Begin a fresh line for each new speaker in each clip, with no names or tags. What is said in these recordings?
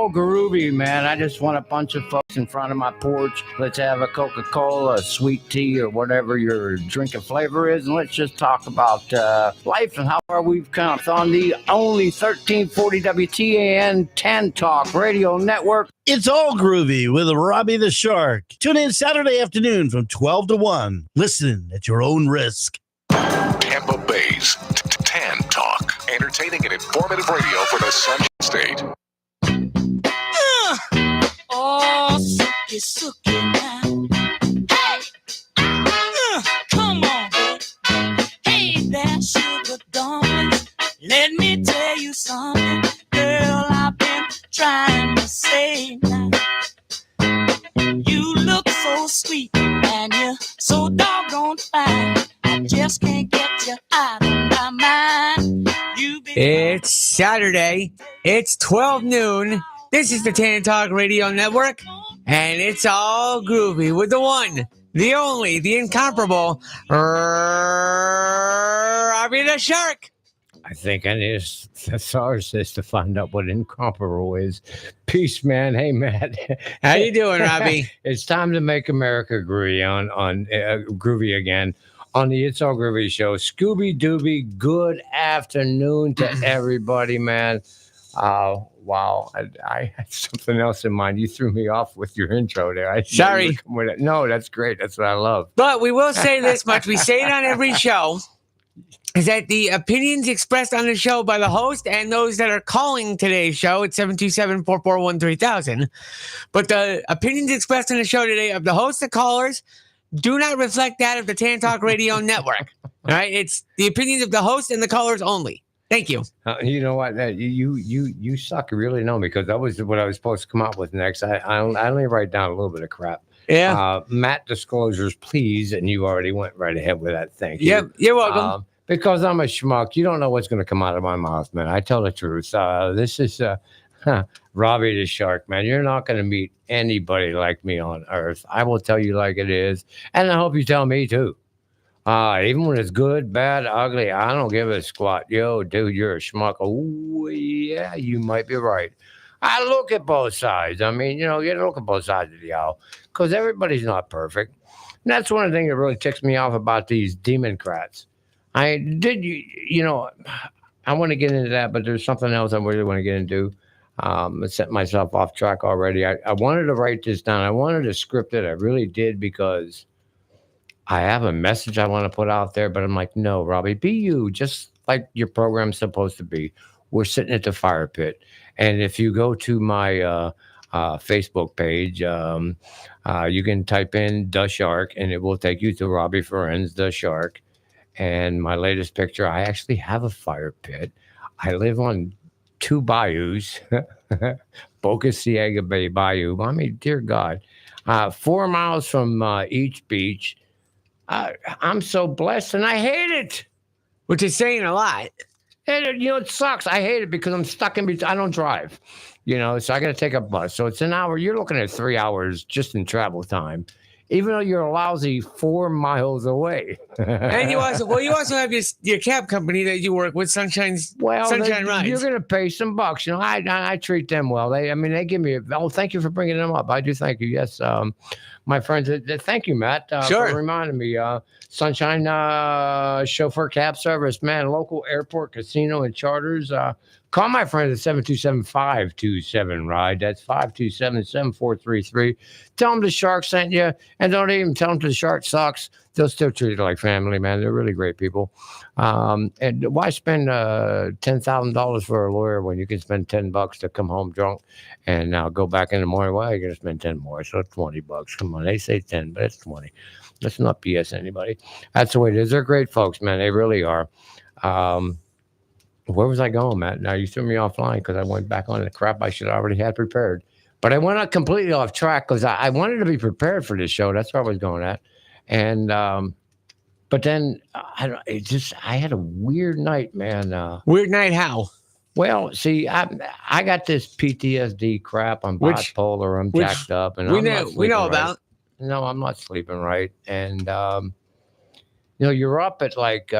All Groovy, man. I just want a bunch of folks in front of my porch. Let's have a Coca-Cola, a sweet tea, or whatever your drinking flavor is, and let's just talk about life and how far we've come on the only 1340 WTAN 10 Talk Radio Network.
It's All Groovy with Robbie the Shark. Tune in Saturday afternoon from 12 to 1. Listen at your own risk.
Tampa Bay's Tan Talk. Entertaining and informative radio for the Sunshine State.
Oh, sucky now. Hey! Come on, baby. Hey there, sugar darling. Let me tell you something, girl, I've been trying to say now. You look so sweet and you're so doggone fine. I just can't get you out of my mind.
It's Saturday. It's 12 noon. This is the Tan Talk Radio Network, and it's All Groovy with the one, the only, the incomparable Robbie the Shark.
I think I need a thesaurus to find out what incomparable is. Peace, man. Hey, Matt.
How you doing, Robbie?
It's time to make America groovy on groovy again on the It's All Groovy show. Scooby Dooby, good afternoon to everybody, man. Wow, I had something else in mind. You threw me off with your intro there.
Sorry.
No, that's great. That's what I love.
But we will say this much. We say it on every show. Is that the opinions expressed on the show by the host and those that are calling today's show at 727-441-3000. But the opinions expressed on the show today of the host and callers do not reflect that of the Tan Talk Radio Network. All right? It's the opinions of the host and the callers only. Thank you.
You know what? You suck. You really know me, because that was what I was supposed to come up with next. I only write down a little bit of crap.
Yeah.
Matt, disclosures, please. And you already went right ahead with that. Thank you.
Yep. You're welcome.
Because I'm a schmuck. You don't know what's going to come out of my mouth, man. I tell the truth. This is Robbie the Shark, man. You're not going to meet anybody like me on earth. I will tell you like it is. And I hope you tell me, too. Even when it's good, bad, ugly, I don't give a squat. Yo, dude, you're a schmuck. Oh, yeah, you might be right. I look at both sides. I mean, you look at both sides of the aisle, because everybody's not perfect. And that's one of the things that really ticks me off about these Democrats. I want to get into that, but there's something else I really want to get into. I set myself off track already. I wanted to write this down. I wanted to script it. I really did, because I have a message I want to put out there, but I'm like, no, Robbie, be you, just like your program's supposed to be. We're sitting at the fire pit. And if you go to my Facebook page, you can type in The Shark, and it will take you to Robbie Ferenz, The Shark. And my latest picture, I actually have a fire pit. I live on 2 bayous, Boca Ciega Bay Bayou. I mean, dear God, 4 miles from each beach. I'm so blessed, and I hate it.
Which is saying a lot.
And, it sucks. I hate it because I'm stuck in between. I don't drive, so I got to take a bus. So it's an hour. You're looking at 3 hours just in travel time, even though you're a lousy 4 miles away.
And you also have your cab company that you work with, Sunshine Rides.
You're going to pay some bucks. I treat them well. They give me thank you for bringing them up. I do thank you. Yes. My friends, thank you, Matt,
sure,
for reminding me. Sunshine chauffeur cab service, man, local airport, casino, and charters. Call my friends at 727-527-RIDE. That's 527-7433. Tell them the Shark sent you, and don't even tell them the Shark sucks. They'll still treat it like family, man. They're really great people. And why spend $10,000 for a lawyer when you can spend $10 to come home drunk and now go back in the morning? Well, you're going to spend 10 more, so $20. Come on, they say 10, but it's 20. Let's not BS anybody. That's the way it is. They're great folks, man. They really are. Where was I going, Matt? Now you threw me offline because I went back on the crap I should already had prepared. But I went out completely off track because I wanted to be prepared for this show. That's where I was going at. And but then I had a weird night, man.
Weird night? How?
Well, see, I got this PTSD crap. I'm bipolar. I'm jacked up, and
we know about.
No, I'm not sleeping right, and you're up at like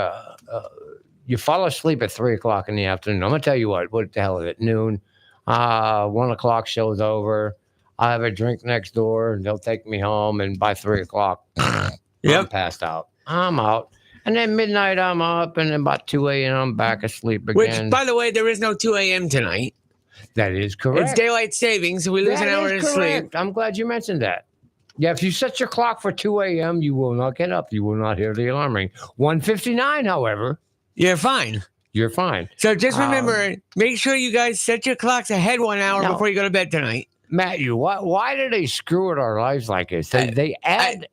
you fall asleep at 3:00 in the afternoon. I'm gonna tell you what the hell is it? Noon. 1 o'clock show's over. I have a drink next door, and they'll take me home. And by 3 o'clock, I'm passed out. I'm out. And then midnight, I'm up, and then about 2 a.m., I'm back asleep again.
Which, by the way, there is no 2 a.m. tonight.
That is correct.
It's daylight savings, so we lose an hour of sleep.
I'm glad you mentioned that. Yeah, if you set your clock for 2 a.m., you will not get up. You will not hear the alarm ring. 1:59, however,
You're fine.
you're fine.
So just remember, make sure you guys set your clocks ahead 1 hour
No.
before you go to bed tonight.
Matt, why do they screw with our lives like this? They add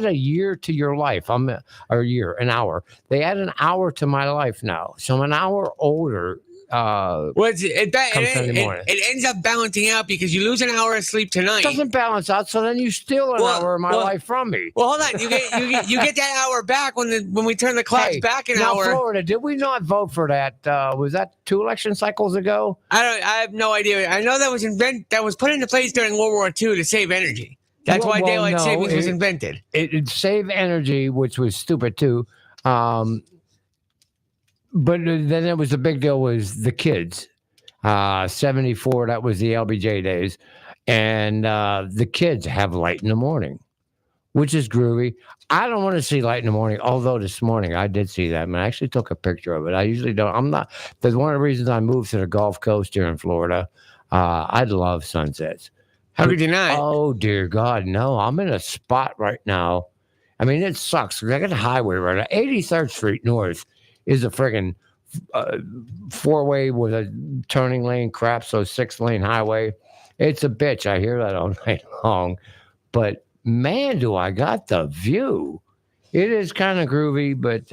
a year to your life. An hour. They add an hour to my life now. So I'm an hour older.
Well, it ends up balancing out because you lose an hour of sleep tonight.
It doesn't balance out. So then you steal an hour of my life from me.
Well, hold on. You get that hour back when we turn the clocks back an hour.
Florida, did we not vote for that? Was that 2 election cycles ago?
I have no idea. I know that was put into place during World War II to save energy. That's why daylight savings was invented.
It saved energy, which was stupid too. But then it was the big deal was the kids. 74, that was the LBJ days. And the kids have light in the morning, which is groovy. I don't want to see light in the morning, although this morning I did see that. I actually took a picture of it. I usually don't. That's one of the reasons I moved to the Gulf Coast here in Florida. I love sunsets.
How could you not?
Oh, dear God, no. I'm in a spot right now. I mean, it sucks. I got the highway right now. 83rd Street North is a friggin' four-way with a turning lane crap, so 6-lane highway. It's a bitch. I hear that all night long. But, man, do I got the view. It is kind of groovy, but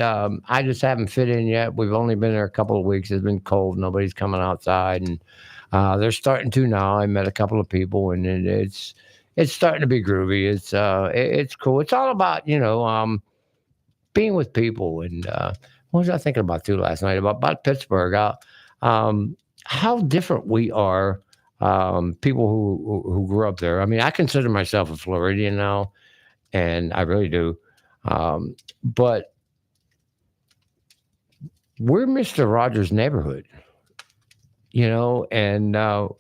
I just haven't fit in yet. We've only been there a couple of weeks. It's been cold. Nobody's coming outside, and they're starting to now. I met a couple of people, and it's starting to be groovy. It's cool. It's all about, being with people. And what was I thinking about too last night? About Pittsburgh. How different we are, people who grew up there. I mean, I consider myself a Floridian now, and I really do. But we're Mr. Rogers' neighborhood. And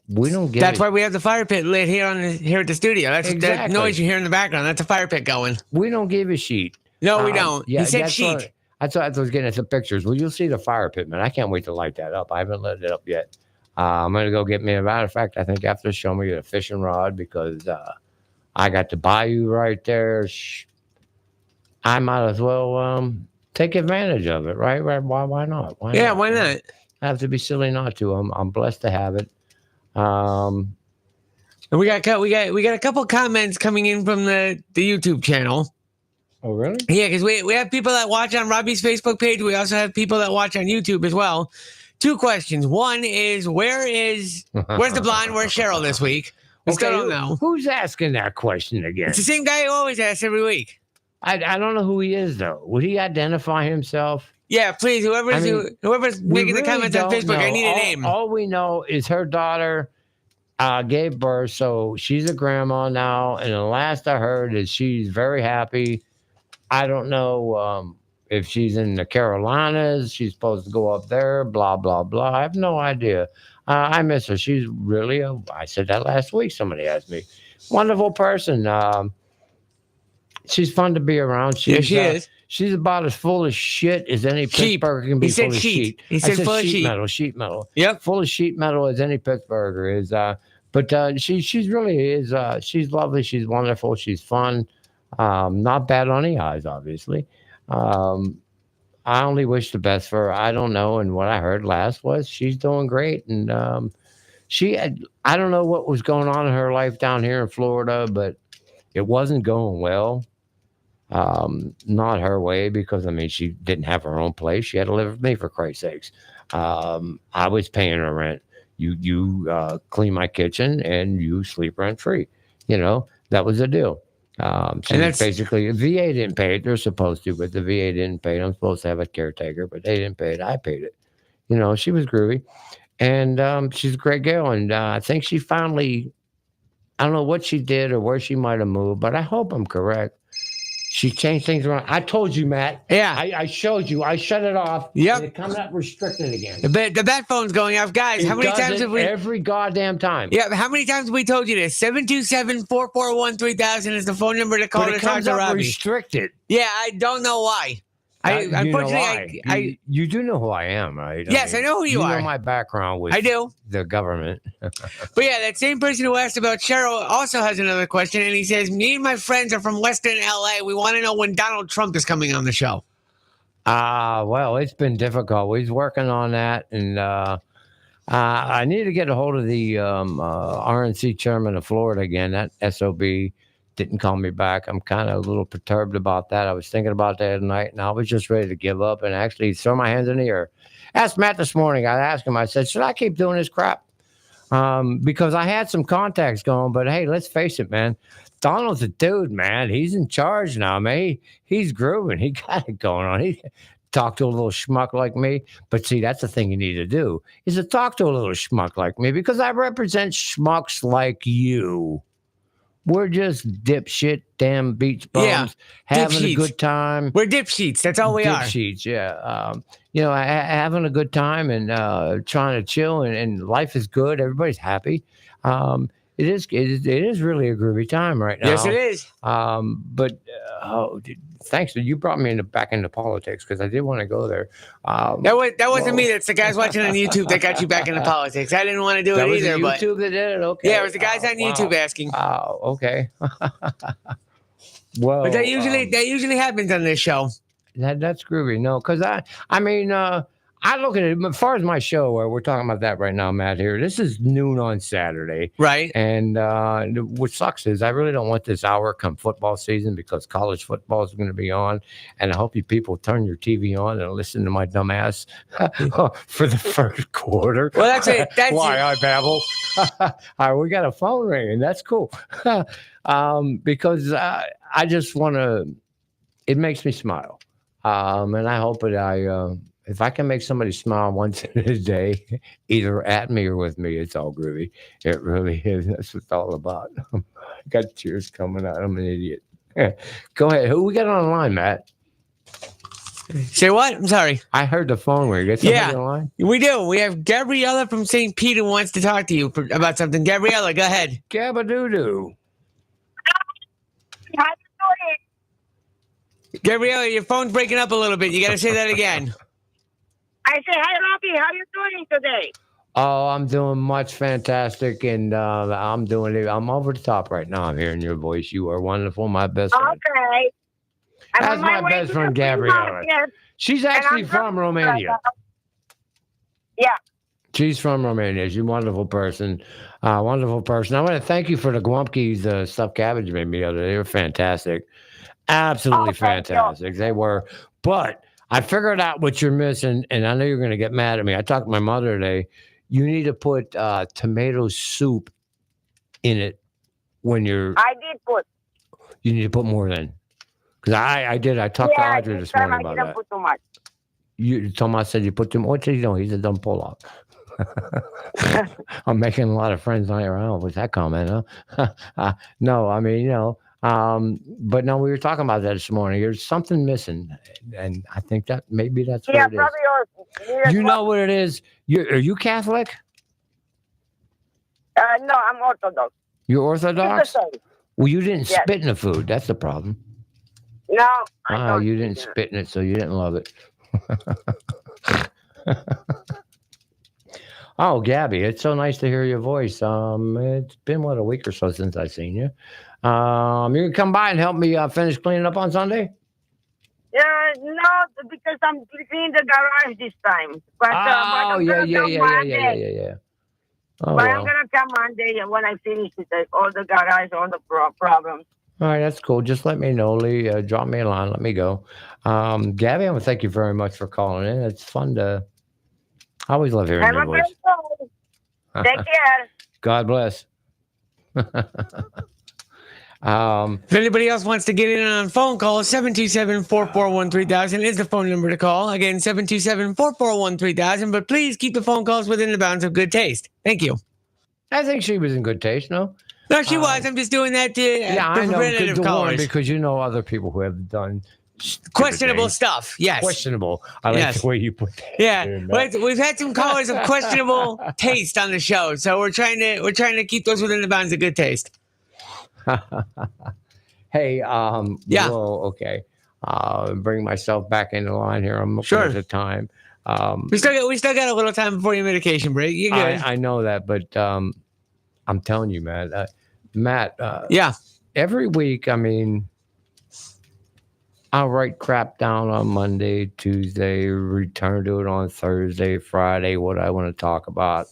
we don't get.
That's why we have the fire pit lit here at the studio. That's
exactly.
That noise you hear in the background. That's a fire pit going.
We don't give a shit.
No, we don't.
Yeah,
he said sheet.
That's what I was getting at some pictures. Well, you'll see the fire pit, man. I can't wait to light that up. I haven't lit it up yet. I'm gonna go get me. As a matter of fact, I think after the show, me a fishing rod because I got the bayou right there. I might as well take advantage of it, right? Why not? Why not? I have to be silly not to. I'm blessed to have it.
And we got a couple comments coming in from the YouTube channel.
Oh, really?
Yeah, because we have people that watch on Robbie's Facebook page. We also have people that watch on YouTube as well. 2 questions. One is where's the blonde? Where's Cheryl this week? We still don't know.
Who's asking that question again?
It's the same guy who always asks every week.
I don't know who he is though. Would he identify himself?
Yeah, please. Whoever's making the comments on Facebook, I need a name.
All we know is her daughter gave birth, so she's a grandma now. And the last I heard is she's very happy. I don't know if she's in the Carolinas. She's supposed to go up there, blah, blah, blah. I have no idea. I miss her. She's really, I said that last week. Somebody asked me. Wonderful person. She's fun to be around. She is. She's about as full of shit as any Pittsburgher can be.
He said
full of
sheet.
sheet.
He said full of sheet.
Sheet metal.
Yep.
Full of sheet metal as any Pittsburgher is. But she really is. She's lovely. She's wonderful. She's fun. Not bad on the eyes, obviously. I only wish the best for her. I don't know. And what I heard last was she's doing great. And I don't know what was going on in her life down here in Florida, but it wasn't going well. Not her way because, she didn't have her own place. She had to live with me, for Christ's sakes. I was paying her rent. You clean my kitchen and you sleep rent free. That was the deal. And that's basically VA didn't pay it. They're supposed to, but the VA didn't pay it. I'm supposed to have a caretaker, but they didn't pay it. I paid it. She was groovy, and she's a great girl. And I think she finally, I don't know what she did or where she might have moved, but I hope I'm correct. She changed things around. I told you, Matt.
Yeah.
I showed you. I shut it off.
Yep.
And it comes up restricted again.
The bat phone's going off. Guys, how
It
many
does
times
it
have we...
every goddamn time.
Yeah, how many times have we told you this? 727-441-3000 is the phone number to call
But
to
it
talk
comes
to
up
Robbie.
restricted.
Yeah, I don't know why.
You know
Unfortunately,
why. You do know who I am, right?
Yes, I know who you are.
You know my background with
I do.
the government.
But yeah, that same person who asked about Cheryl also has another question, and he says, me and my friends are from Western LA. We want to know when Donald Trump is coming on the show.
Well, it's been difficult. He's working on that, and I need to get a hold of the RNC chairman of Florida again. That SOB didn't call me back. I'm kind of a little perturbed about that. I was thinking about that tonight, and I was just ready to give up and actually throw my hands in the air. Asked Matt this morning. I asked him, I said, should I keep doing this crap? Because I had some contacts going, but hey, let's face it, man. Donald's a dude, man. He's in charge now, man. He's grooving. He got it going on. He talk to a little schmuck like me. But see, that's the thing you need to do, is to talk to a little schmuck like me, because I represent schmucks like you. We're just dipshit, damn beach bums, having a good time.
We're dipsheets. That's all we are.
Dipsheets, yeah. Having a good time and trying to chill, and life is good. Everybody's happy. It is really a groovy time right now.
Yes, it is.
Thanks. You brought me back into politics, because I did want to go there.
That wasn't me. That's the guys watching on YouTube that got you back into politics. I didn't want to do it either.
That was YouTube that did it? Okay.
Yeah, it was the guys on YouTube asking.
Oh, okay. Well,
but that usually happens on this show.
That's groovy. No, because I look at it as far as my show. We're talking about that right now, Matt. Here, this is noon on Saturday,
right?
And what sucks is I really don't want this hour come football season, because college football is going to be on, and I hope you people turn your TV on and listen to my dumb ass for the first quarter.
Well, that's it. That's
why
it.
I babble. All right, we got a phone ringing. That's cool. Because I just want to. It makes me smile, and I hope that if I can make somebody smile once in a day, either at me or with me, it's all groovy. It really is. That's what it's all about. I got tears coming out. I'm an idiot. Go ahead. Who we got on the line, Matt?
Say what? I'm sorry.
I heard the phone ring. Get somebody on the line?
We do. We have Gabriella from St. Pete who wants to talk to you about something. Gabriella, go ahead.
Gabba-doo-doo.
How you doing?
Gabriella, your phone's breaking up a little bit. You got to say that again.
I say, hi, Robbie. How you doing today?
Oh, I'm doing much fantastic, and I'm doing it. I'm over the top right now. I'm hearing your voice. You are wonderful, my best friend.
Okay.
That's my best friend, Gabriella. She's actually from Romania.
Yeah.
She's from Romania. She's a wonderful person. Wonderful person. I want to thank you for the Glumpkies stuffed cabbage you made me the other day. They were fantastic. Absolutely fantastic. They were. But I figured out what you're missing, and I know you're going to get mad at me. I talked to my mother today. You need to put tomato soup in it when you're.
I did put.
You need to put more than. Because I did. I talked to Audrey this morning about that.
Put too much.
Tomas said you put too much. What did he know? He's a dumb pull-off. I'm making a lot of friends on your own with that comment, huh? No, I mean, but no, we were talking about that this morning. There's something missing, and I think that maybe that's what it is.
Probably
You know what it is? Are you Catholic?
No, I'm Orthodox.
You're Orthodox?
It's the same.
Well, you didn't spit in the food. That's the problem.
No, I don't
you didn't spit in it, so you didn't love it. Oh, Gabby, it's so nice to hear your voice. It's been a week or so since I've seen you. You can come by and help me finish cleaning up on Sunday?
No, because I'm cleaning the garage this time. But,
yeah. Oh,
but I'm gonna come Monday when I finish with all the garage, all the problems.
All right, that's cool. Just let me know, Lee. Drop me a line. Let me go. Gabby, I want to thank you very much for calling in. It's fun to. I always love hearing your voice.
Take care.
God bless.
If anybody else wants to get in on a phone call, 727-441-3000 is the phone number to call. Again, 727-441-3000. But please keep the phone calls within the bounds of good taste. Thank you.
I think she was in good taste, no?
No, she was. I'm just doing that to
Yeah, I know.
preventative
To warn,
callers.
because you know other people who have done stupid
Questionable
things.
stuff. Yes.
Questionable. I like
Yes.
the way you put that.
Yeah,
in, Matt.
we've had some callers of questionable taste on the show, so we're trying to keep those within the bounds of good taste.
Hey,
Yeah.
Well, okay. Bring myself back into line here. I'm looking
Sure.
at the time.
We still got a little time before your medication break. You good?
I know that, but I'm telling you, Matt.
Yeah.
Every week, I mean, I'll write crap down on Monday, Tuesday, return to it on Thursday, Friday, what I want to talk about,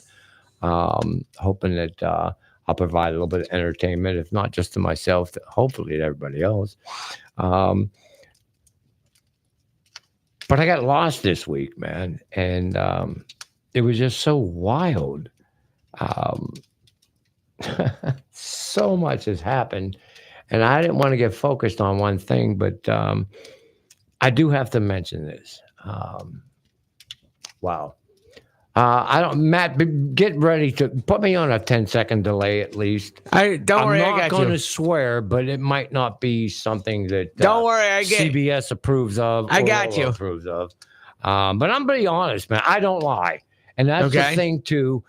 hoping that I'll provide a little bit of entertainment, if not just to myself, hopefully to everybody else. But I got lost this week, man, and it was just so wild. So much has happened, and I didn't want to get focused on one thing, but I do have to mention this. Wow. Matt, get ready to put me on a 10-second delay at least.
Don't worry, I
I'm not
got
going
you.
to swear, but it might not be something that
Don't worry, I get.
CBS approves of.
I
or
got
Lola
you.
Approves of. But I'm pretty honest, man. I don't lie, and that's
Okay.
the thing too.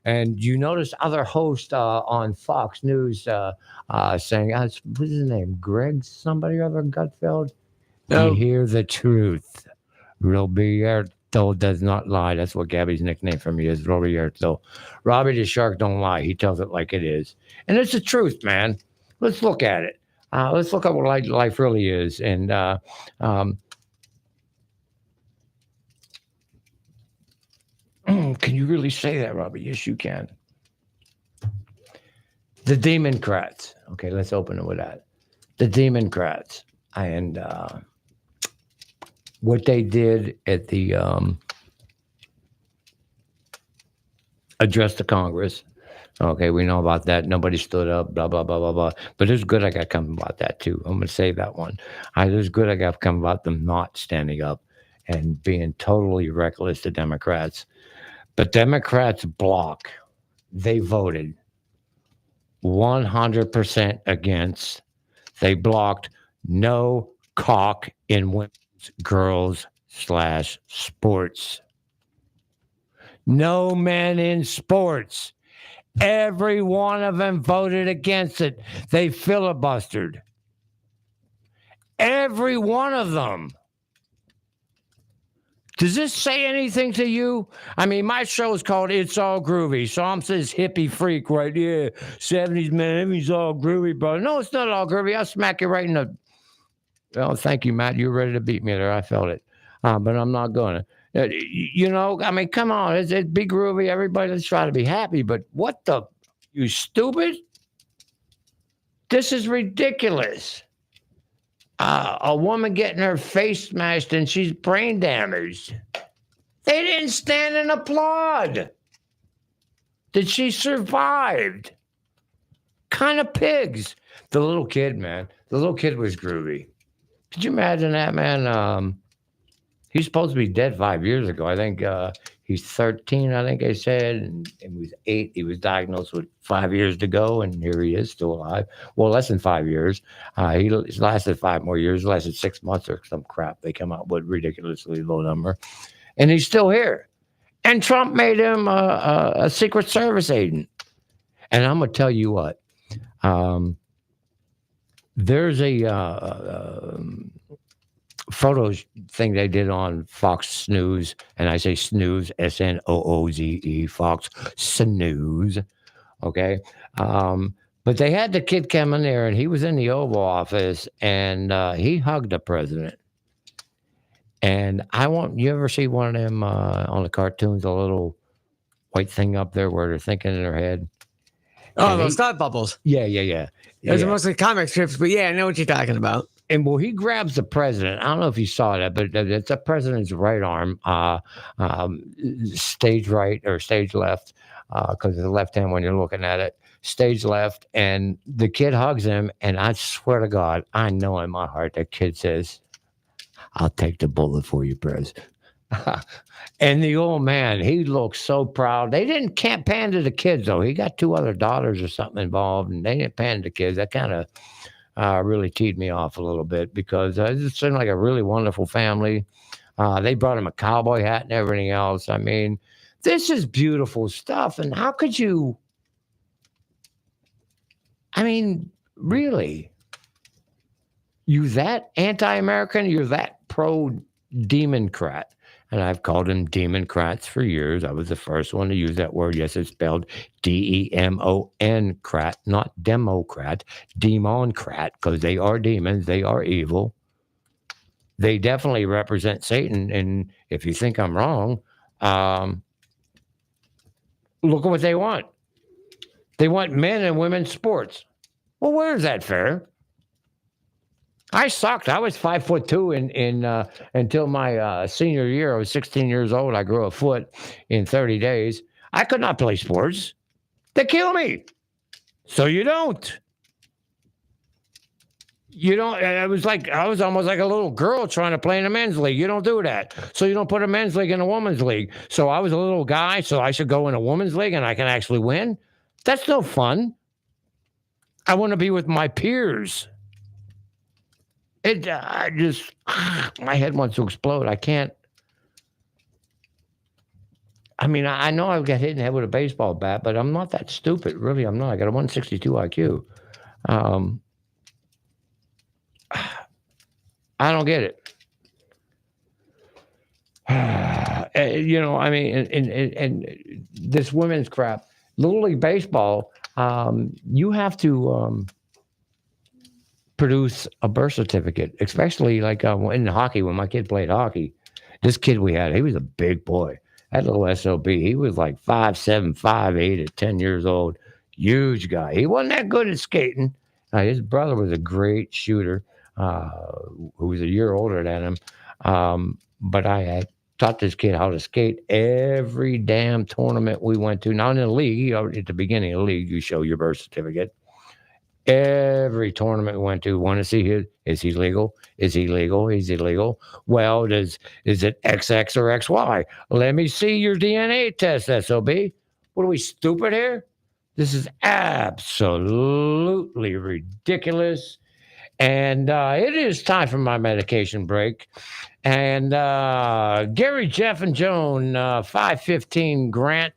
And you notice other hosts on Fox News saying, "What's his name? Greg somebody or other Gutfeld."
No.
You hear the truth. Roberto does not lie. That's what Gabby's nickname for me is, Roberto. Robbie the Shark don't lie. He tells it like it is. And it's the truth, man. Let's look at it. Let's look at what life really is. And can you really say that, Robbie? Yes, you can. The Democrats. Okay, let's open it with that. The Democrats. And what they did at the address to Congress. Okay, we know about that. Nobody stood up, blah, blah, blah, blah, blah. But there's good I got coming about that, too. I'm going to say that one. There's good I got coming about them not standing up and being totally reckless to Democrats. But Democrats block. They voted 100% against. They blocked no cock in women's, girls / sports. No men in sports. Every one of them voted against it. They filibustered. Every one of them. Does this say anything to you? I mean, my show is called It's All Groovy. So I'm this hippie freak, right? Yeah, 70s man, it's all groovy, brother. No, it's not all groovy. I'll smack you right in the... Well, thank you, Matt. You were ready to beat me there. I felt it. But I'm not going to. You know, I mean, come on. It's be groovy. Everybody, let's try to be happy. But what the... You stupid? This is ridiculous. A woman getting her face smashed and she's brain damaged. They didn't stand and applaud that she survived. Kind of pigs. The little kid, man. The little kid was groovy. Could you imagine that, man? He's supposed to be dead 5 years ago. I think he's 13, I think I said. And he was 8. He was diagnosed with 5 years to go, and here he is, still alive. Well, less than 5 years. He's lasted 5 more years, lasted 6 months or some crap. They come out with ridiculously low number. And he's still here. And Trump made him a Secret Service agent. And I'm going to tell you what. There's a photos thing they did on Fox News, and I say snooze, S-N-O-O-Z-E, Fox Snooze, okay? But they had the kid come in there, and he was in the Oval Office, and he hugged the president. And you ever see one of them on the cartoons, a little white thing up there where they're thinking in their head?
Oh, those thought bubbles.
Yeah.
Those are mostly comic strips, but yeah, I know what you're talking about.
And well, he grabs the president. I don't know if you saw that, but it's the president's right arm, stage right or stage left, because it's the left hand when you're looking at it, stage left. And the kid hugs him. And I swear to God, I know in my heart that kid says, "I'll take the bullet for you, Prez. And the old man, he looked so proud. They didn't can't pan to the kids though. He got two other daughters or something involved, and they didn't pan to the kids. That kind of really teed me off a little bit because it seemed like a really wonderful family. They brought him a cowboy hat and everything else. I mean, this is beautiful stuff. And how could you? I mean, really? You that anti-American? You're that pro-democrat? And I've called them Democrats for years. I was the first one to use that word. Yes, it's spelled Demon-crat, not Democrat, Demon-crat, because they are demons. They are evil. They definitely represent Satan. And if you think I'm wrong, look at what they want. They want men and women's sports. Well, where is that fair? I sucked. I was 5'2" in until my senior year. I was 16 years old. I grew a foot in 30 days. I could not play sports. They kill me. So you don't. You don't. I was almost like a little girl trying to play in a men's league. You don't do that. So you don't put a men's league in a woman's league. So I was a little guy, so I should go in a woman's league and I can actually win. That's no fun. I want to be with my peers. I just, my head wants to explode. I can't. I mean, I know I'll get hit in the head with a baseball bat, but I'm not that stupid. Really, I'm not. I got a 162 IQ. I don't get it. You know, I mean, and this women's crap, Little League Baseball, you have to produce a birth certificate, especially like in hockey. When my kid played hockey, this kid we had, he was a big boy. That little SOB, he was like 5'7", 5'8" at 10 years old. Huge guy. He wasn't that good at skating. His brother was a great shooter, who was a year older than him. But I had taught this kid how to skate every damn tournament we went to. Now in the league, at the beginning of the league, you show your birth certificate. Every tournament we went to, want to see is he legal? Is he legal? Is he legal? Well, is it XX or XY? Let me see your DNA test, SOB. What are we, stupid here? This is absolutely ridiculous. And it is time for my medication break. And Gary, Jeff, and Joan, 515 Grant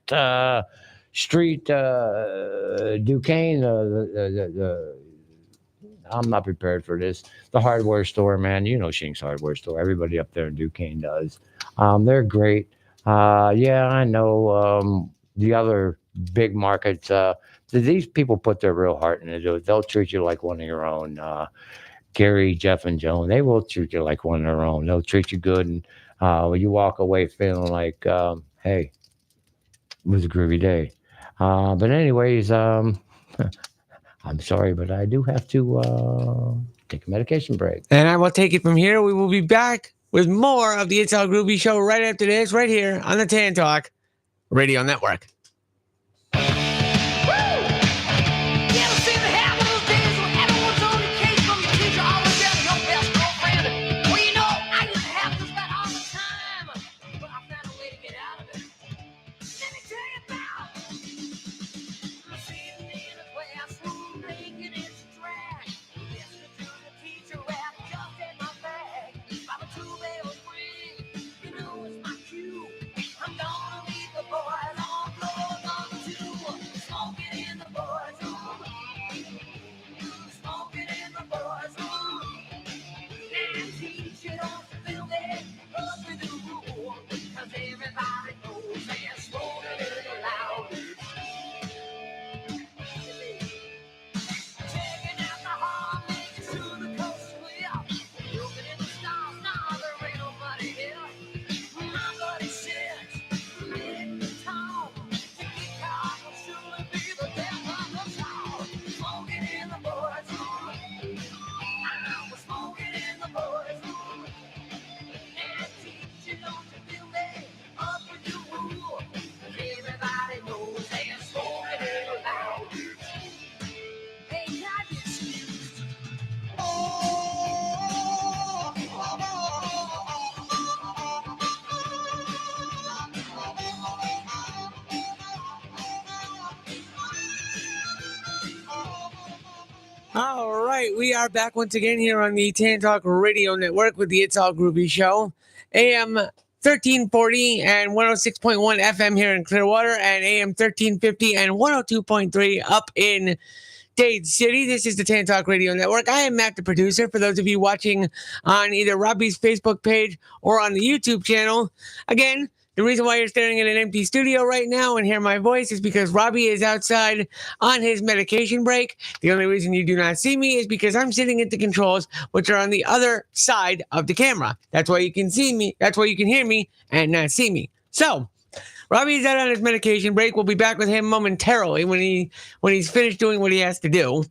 Street, Duquesne. I'm not prepared for this. The hardware store, man. You know Shink's hardware store. Everybody up there in Duquesne does. They're great. Yeah, I know the other big markets. These people put their real heart into it. They'll treat you like one of your own. Gary, Jeff, and Joan, they will treat you like one of their own. They'll treat you good, and you walk away feeling like, hey, it was a groovy day. But anyways, I'm sorry, but I do have to take a medication break.
And I will take it from here. We will be back with more of the It's All Groovy show right after this, right here on the Tan Talk Radio Network.
I'm gonna leave the boys on.
All right, we are back once again here on the Tan Talk Radio Network with the It's All Groovy Show. AM 1340 and 106.1 FM here in Clearwater, and AM 1350 and 102.3 up in Dade City. This is the Tan Talk Radio Network. I am Matt, the producer. For those of you watching on either Robbie's Facebook page or on the YouTube channel, again, the reason why you're staring at an empty studio right now and hear my voice is because Robbie is outside on his medication break. The only reason you do not see me is because I'm sitting at the controls, which are on the other side of the camera. That's why you can see me. That's why you can hear me and not see me. So, Robbie is out on his medication break. We'll be back with him momentarily when he's finished doing what he has to do.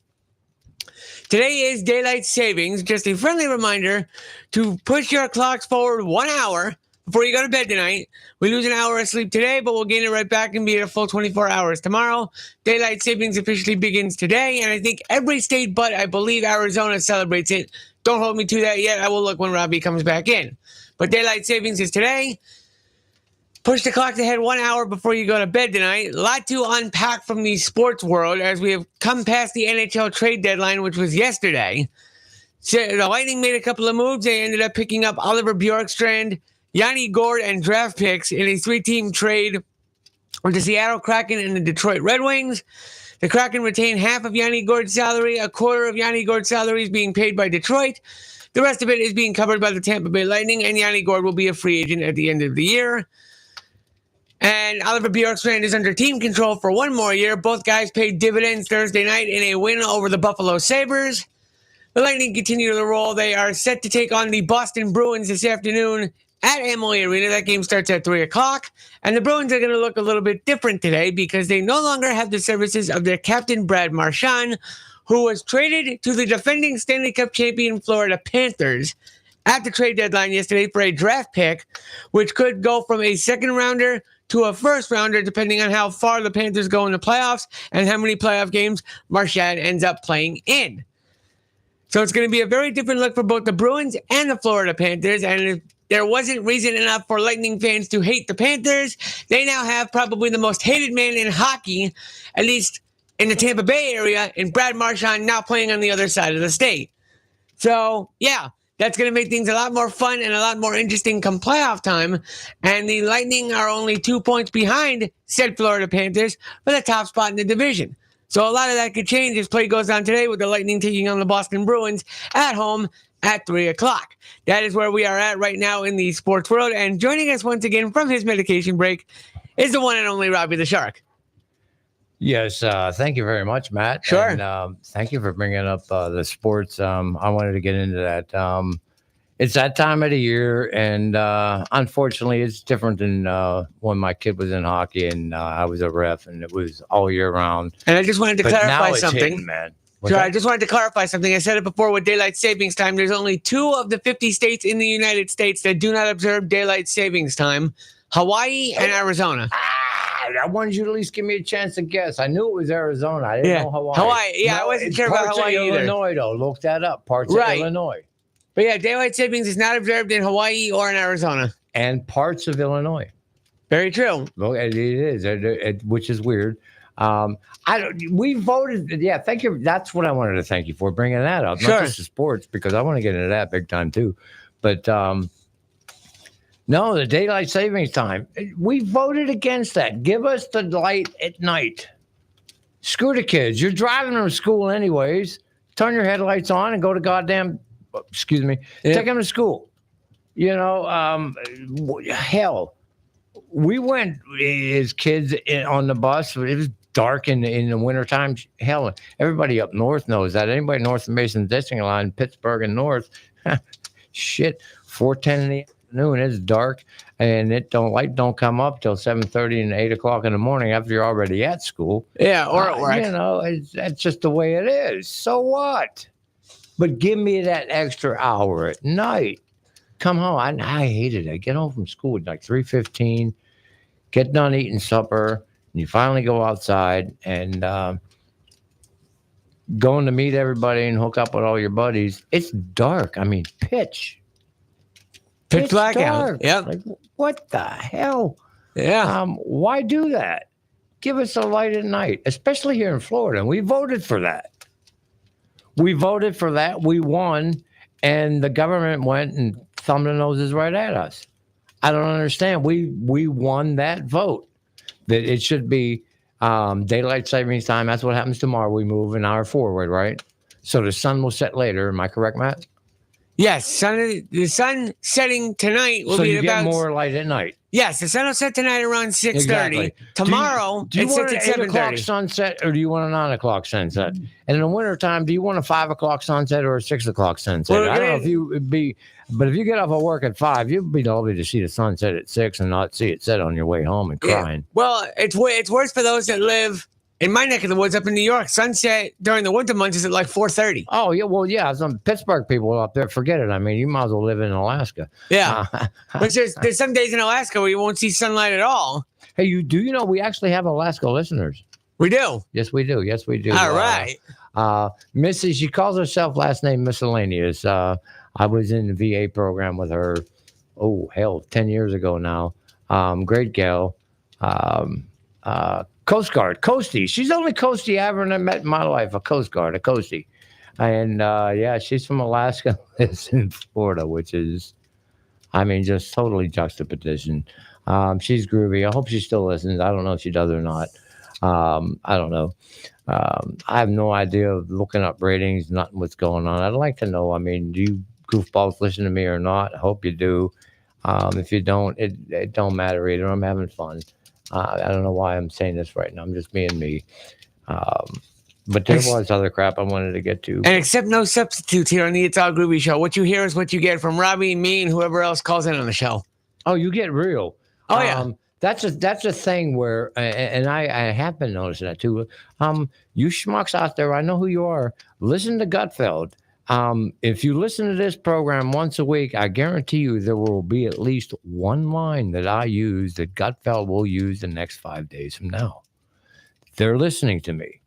Today is daylight savings. Just a friendly reminder to push your clocks forward 1 hour before you go to bed tonight. We lose an hour of sleep today, but we'll gain it right back and be at a full 24 hours tomorrow. Daylight savings officially begins today, and I think every state but I believe Arizona celebrates it. Don't hold me to that yet. I will look when Robbie comes back in. But daylight savings is today. Push the clock ahead 1 hour before you go to bed tonight. A lot to unpack from the sports world as we have come past the NHL trade deadline, which was yesterday. So the Lightning made a couple of moves. They ended up picking up Oliver Bjorkstrand, Yanni Gourde, and draft picks in a 3-team trade with the Seattle Kraken and the Detroit Red Wings. The Kraken retained half of Yanni Gourde's salary. A quarter of Yanni Gourde's salary is being paid by Detroit. The rest of it is being covered by the Tampa Bay Lightning, and Yanni Gourde will be a free agent at the end of the year. And Oliver Bjorkstrand is under team control for one more year. Both guys paid dividends Thursday night in a win over the Buffalo Sabres. The Lightning continue to roll. They are set to take on the Boston Bruins this afternoon at Amalie Arena. That game starts at 3 o'clock. And the Bruins are going to look a little bit different today because they no longer have the services of their captain, Brad Marchand, who was traded to the defending Stanley Cup champion Florida Panthers at the trade deadline yesterday for a draft pick, which could go from a second rounder to a first rounder, depending on how far the Panthers go in the playoffs and how many playoff games Marchand ends up playing in. So it's going to be a very different look for both the Bruins and the Florida Panthers. And if there wasn't reason enough for Lightning fans to hate the Panthers, they now have probably the most hated man in hockey, at least in the Tampa Bay area, in Brad Marchand now playing on the other side of the state. So, yeah. That's going to make things a lot more fun and a lot more interesting come playoff time. And the Lightning are only 2 points behind said Florida Panthers for the top spot in the division. So a lot of that could change as play goes on today with the Lightning taking on the Boston Bruins at home at 3 o'clock. That is where we are at right now in the sports world. And joining us once again from his medication break is the one and only Robbie the Shark.
Yes, thank you very much, Matt.
Sure.
And thank you for bringing up the sports. I wanted to get into that. It's that time of the year, and unfortunately, it's different than when my kid was in hockey and I was a ref, and it was all year round.
And I just wanted to
But now
clarify
it's
something.
hitting, man. What's
Sure,
that?
I just wanted to clarify something. I said it before with daylight savings time. There's only 2 of the 50 states in the United States that do not observe daylight savings time: Hawaii and Arizona.
I wanted you to at least give me a chance to guess. I knew it was Arizona. I didn't know Hawaii.
Hawaii. Yeah,
No,
I wasn't
it's
sure about
parts
Hawaii
of
either.
Illinois, though. Look that up. Parts
Right.
of Illinois.
But yeah, daylight savings is not observed in Hawaii or in Arizona.
And parts of Illinois.
Very true.
Well, it is, which is weird. We voted. Yeah, thank you. That's what I wanted to thank you for bringing that up.
Sure.
Not just the sports, because I want to get into that big time too. But no, the daylight savings time. We voted against that. Give us the light at night. Screw the kids. You're driving them to school anyways. Turn your headlights on and go to take them to school. You know, hell, we went as kids on the bus. It was dark in the wintertime. Hell, everybody up north knows that. Anybody north of Mason Dissing Line, Pittsburgh and north, shit, 4:10 in the afternoon, it's dark, and light don't come up till 7:30 and 8 o'clock in the morning after you're already at school.
Yeah, or at work.
You know, that's just the way it is. So what? But give me that extra hour at night. Come home. I hated it. I get home from school at like 3:15, get done eating supper, and you finally go outside and going to meet everybody and hook up with all your buddies. It's dark. I mean, pitch
Black
dark.
out. Yep.
Like, what the hell?
Yeah.
Why do that? Give us a light at night, especially here in Florida. And we voted for that. We voted for that. We won, and the government went and thumbed their noses right at us. I don't understand. We won that vote that it should be daylight savings time. That's what happens tomorrow. We move an hour forward, right? So the sun will set later. Am I correct, Matt?
Yes, the sun setting tonight will
So
be
you
about
get more light at night.
Yes, the sun will set tonight around 6:30.
Exactly.
Tomorrow,
do you
it
want
sets
an
at
8 o'clock
7:30.
sunset or do you want a 9 o'clock sunset? And in the wintertime, do you want a 5 o'clock sunset or a 6 o'clock sunset?
Well,
I don't know if you would be, but if you get off of work at 5, you'd be lovely to see the sunset at 6 and not see it set on your way home and crying.
Well, it's worse for those that live in my neck of the woods up in New York. Sunset during the winter months is at like 4:30.
Oh, yeah. Well, yeah. Some Pittsburgh people up there, forget it. I mean, you might as well live in Alaska.
Yeah. But there's some days in Alaska where you won't see sunlight at all.
Hey, you know, we actually have Alaska listeners.
We do.
Yes, we do. Yes, we do.
All right.
Mrs. She calls herself last name Miscellaneous. I was in the VA program with her, 10 years ago now. Great gal. Coast Guard, Coastie. She's the only Coastie I ever met in my life, a Coast Guard, a Coastie. And yeah, she's from Alaska, lives in Florida, which is, I mean, just totally juxtaposition. She's groovy. I hope she still listens. I don't know if she does or not. I don't know. I have no idea of looking up ratings, nothing what's going on. I'd like to know. I mean, do you goofballs listen to me or not? I hope you do. If you don't, it don't matter either. I'm having fun. I don't know why I'm saying this right now. I'm just being me. But there was other crap I wanted to get to.
And accept no substitutes here on the It's All Groovy show. What you hear is what you get from Robbie, me, and whoever else calls in on the show.
Oh, you get real.
Oh, yeah.
That's a thing where, and I have been noticing that too. You schmucks out there, I know who you are. Listen to Gutfeld. If you listen to this program once a week, I guarantee you there will be at least one line that I use that Gutfeld will use the next 5 days from now. They're listening to me.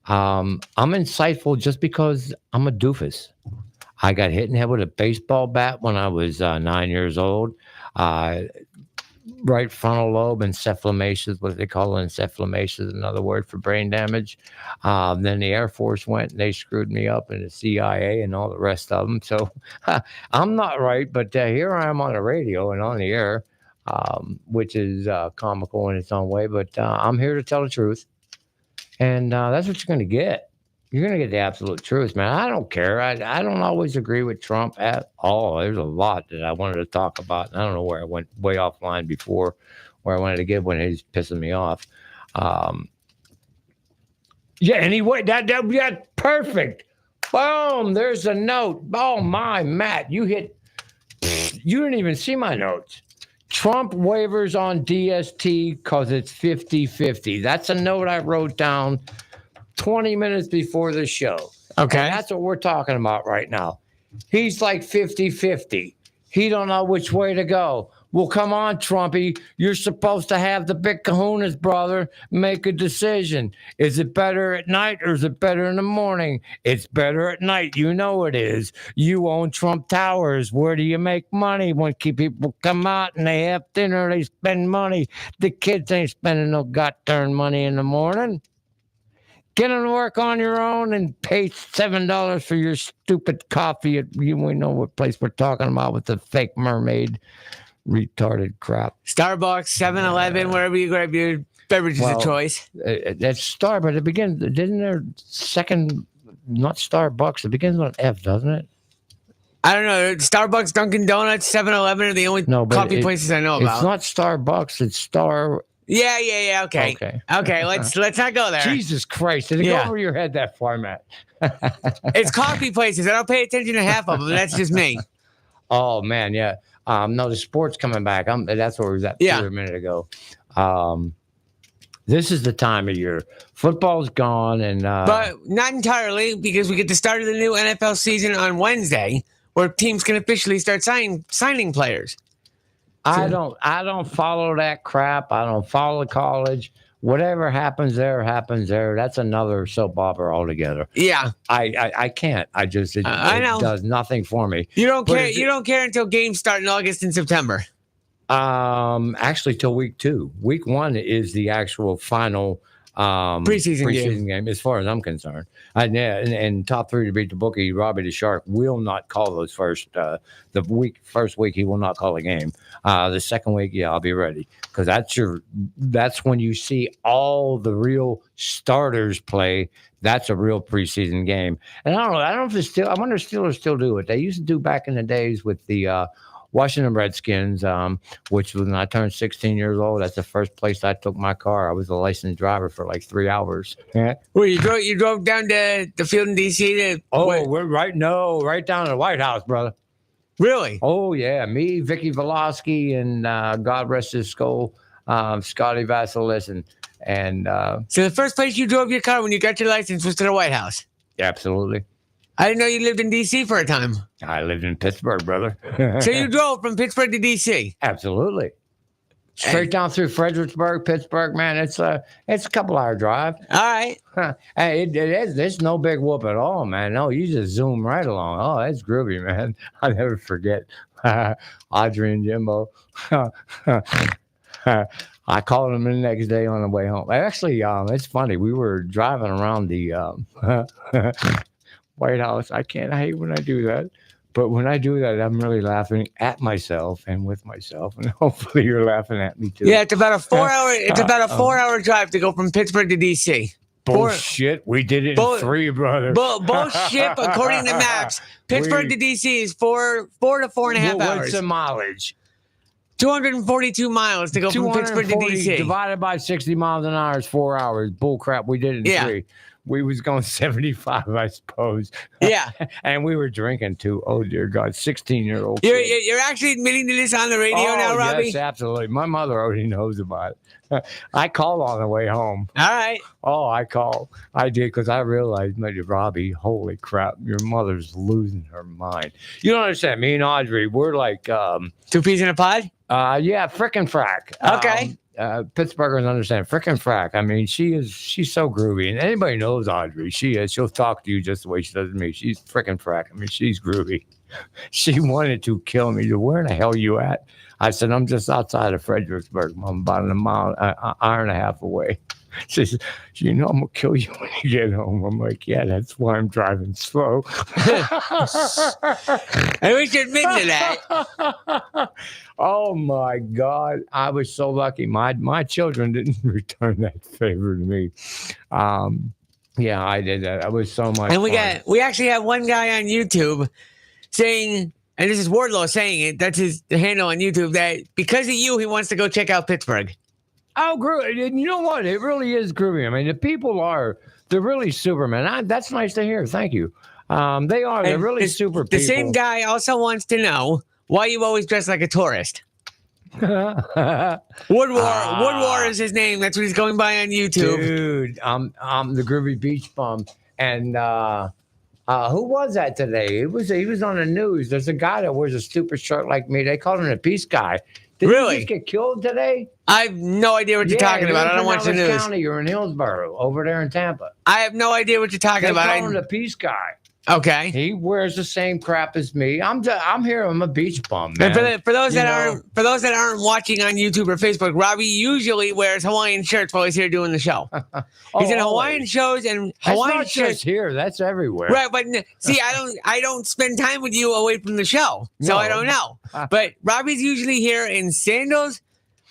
I'm insightful just because I'm a doofus. I got hit in the head with a baseball bat when I was 9 years old. Right frontal lobe encephalomation, what they call it, encephalomation is another word for brain damage. Then the Air Force went and they screwed me up, and the CIA and all the rest of them. So I'm not right, but here I am on the radio and on the air, which is comical in its own way. But I'm here to tell the truth, and that's what you're going to get. You're going to get the absolute truth, man. I don't care. I don't always agree with Trump at all. There's a lot that I wanted to talk about. I don't know where I went way offline before, where I wanted to get when he's pissing me off. Yeah, anyway, that perfect. Boom, there's a note. Oh, my, Matt, you didn't even see my notes. Trump waivers on DST because it's 50-50. That's a note I wrote down 20 minutes before the show.
Okay.
And that's what we're talking about right now. He's like 50-50. He don't know which way to go. Well, come on, Trumpy. You're supposed to have the big kahunas, brother. Make a decision. Is it better at night or is it better in the morning? It's better at night. You know it is. You own Trump Towers. Where do you make money? When people come out and they have dinner, they spend money. The kids ain't spending no god-darn money in the morning. Get on work on your own and pay $7 for your stupid coffee at we know what place we're talking about with the fake mermaid retarded crap.
Starbucks, 7-Eleven, wherever you grab your beverages of choice.
That's Star, but it begins, didn't there second, not Starbucks, it begins with an F, doesn't it?
I don't know. Starbucks, Dunkin' Donuts, 7-Eleven are the only coffee places I know about.
It's not Starbucks, it's Star.
Yeah. Okay. Let's not go there.
Jesus Christ. Did it go over your head that far, Matt?
It's coffee places. I don't pay attention to half of them. That's just me.
Oh, man. Yeah. No, the sport's coming back. That's where we was at a minute ago. This is the time of year. Football's gone. But
not entirely, because we get the start of the new NFL season on Wednesday, where teams can officially start signing players.
I don't follow that crap. I don't follow college. Whatever happens there, happens there. That's another soap opera altogether.
Yeah.
I can't. I just, it does nothing for me.
You don't care. You don't care until games start in August and September.
Actually till week 2. Week 1 is the actual final
Preseason
game, as far as I'm concerned. And top 3 to beat the bookie, Robbie the Shark, will not call those first week. He will not call a game. The second week, I'll be ready, because that's when you see all the real starters play. That's a real preseason game. And I don't know if it's still. I wonder if Steelers still do it. They used to do back in the days with the Washington Redskins, which was when I turned 16 years old. That's the first place I took my car. I was a licensed driver for like 3 hours.
Well, you drove down to the field in D.C.
We're right down to the White House, brother.
Really?
Oh, yeah. Me, Vicky Velosky, and God rest his soul, Scotty Vasilis. And
so the first place you drove your car when you got your license was to the White House?
Absolutely.
I didn't know you lived in D.C. for a time.
I lived in Pittsburgh, brother.
So you drove from Pittsburgh to D.C.?
Absolutely. Straight down through Fredericksburg, Pittsburgh, man. It's a couple-hour drive.
All right.
Hey, it's no big whoop at all, man. No, you just zoom right along. Oh, it's groovy, man. I'll never forget Audrey and Jimbo. I called them the next day on the way home. Actually, it's funny. We were driving around the White House. I hate when I do that. But when I do that, I'm really laughing at myself and with myself. And hopefully you're laughing at me too.
Yeah, it's about a 4-hour drive to go from Pittsburgh to DC.
Bullshit. We did it in 3, brother.
Bullshit. According to maps, Pittsburgh to DC is 4 to 4.5 hours.
What's the mileage?
242 miles to go from Pittsburgh to DC.
Divided by 60 miles an hour is 4 hours. Bull crap. We did it in 3. We was going 75, I suppose.
Yeah.
And we were drinking too. Oh, dear God. 16-year-old.
You're actually admitting to this on the radio now, Robbie?
Yes, absolutely. My mother already knows about it. I called on the way home.
All right.
Oh, I called. I did, because I realized, maybe, Robbie, holy crap, your mother's losing her mind. You don't understand. Me and Audrey, we're like...
2 peas in a pod?
Yeah, frickin' frack.
Okay.
Pittsburghers understand frickin' frack. I mean, she's so groovy, and anybody knows Audrey. She'll talk to you just the way she does to me. She's frickin' frack. I mean, she's groovy. She wanted to kill me. Where the hell you at? I said, I'm just outside of Fredericksburg. I'm about a mile, hour and a half away. She says, I'm going to kill you when you get home. I'm like, yeah, that's why I'm driving slow.
And we should admit to that.
Oh, my God. I was so lucky. My children didn't return that favor to me. Yeah, I did that. I was so much
And
fun.
we actually have one guy on YouTube saying, and this is Wardlow saying it, that's his handle on YouTube, that because of you, he wants to go check out Pittsburgh.
Oh, groovy. And you know what? It really is groovy. I mean, the people they're really Superman. That's nice to hear. Thank you. They are. They're really super people.
The same guy also wants to know why you always dress like a tourist. Woodwar is his name. That's what he's going by on YouTube.
Dude, I'm the Groovy Beach Bum. And who was that today? He was on the news. There's a guy that wears a stupid shirt like me. They called him the Peace Guy. Did
really?
He just get killed today?
I have no idea what you're talking about. I don't watch the news.
County, you're in Hillsborough, over there in Tampa.
I have no idea what you're talking about.
They call him the Peace Guy.
Okay.
He wears the same crap as me. I'm here. I'm a beach bum, man.
And for those that aren't watching on YouTube or Facebook, Robbie usually wears Hawaiian shirts while he's here doing the show. He's in Hawaiian shows and Hawaiian
That's not just here. That's everywhere.
Right, but see, I don't spend time with you away from the show, so I don't know. But Robbie's usually here in sandals,